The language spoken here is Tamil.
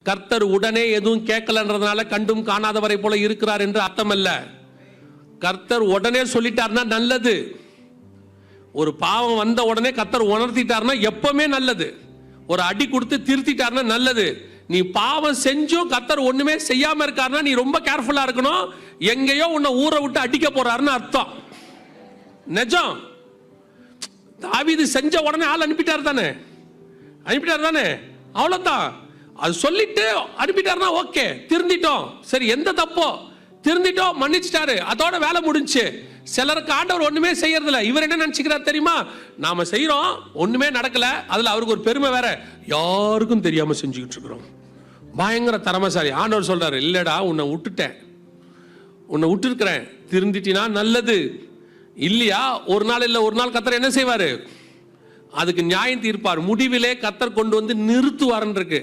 கர்த்தர் உடனே எதுவும் கேட்கலன்றதுனால கண்டும் காணாதவரை போல இருக்கிறார் என்று அர்த்தம் அல்ல. கர்த்தர் உடனே சொல்லிட்டார்னா நல்லது. ஒரு பாவம் வந்த உடனே கர்த்தர் உணர்த்திட்டார்னா எப்பவுமே நல்லது. ஒரு அடி கொடுத்து திருத்திட்டார்னா நல்லது. நீ பாவம் செஞ்சும் கர்த்தர் ஒண்ணுமே செய்யாம இருக்காருன்னா நீ ரொம்ப கேர்ஃபுல்லா இருக்கணும். எங்கேயோ உன்னை ஊரை விட்டு அடிக்க போறாருன்னு அர்த்தம். நிஜம். தாவீது செஞ்ச உடனே ஆள் அனுப்பிட்டார் தானே, அவ்வளவுதான். அது சொல்லிட்டு அனுப்பிட்டாருன்னா ஓகே, திருந்திட்டோம், சரி, எந்த தப்போ திருந்திட்டோம், மன்னிச்சிட்டாரு, அதோட வேலை முடிஞ்சு. சிலருக்கு ஆண்டவர் ஒண்ணுமே செய்யறதில்ல. இவர் என்ன நினைச்சுக்கிறார் தெரியுமா? நாம செய்யறோம், ஒண்ணுமே நடக்கல, அதுல அவருக்கு ஒரு பெருமை வேற, யாருக்கும் தெரியாம செஞ்சுக்கிட்டு இருக்கிறோம், பயங்கர திறமைசாலி. ஆண்டவர் சொல்றாரு, இல்லடா, உன்னை விட்டுருக்கிறேன், திருந்திட்டினா நல்லது. இல்லையா, ஒரு நாள் இல்ல ஒரு நாள் கர்த்தர் என்ன செய்வாரு? அதுக்கு நியாயம் தீர்ப்பார். முடிவிலே கர்த்தர் கொண்டு வந்து நிறுத்துவார்ன்னு இருக்கு.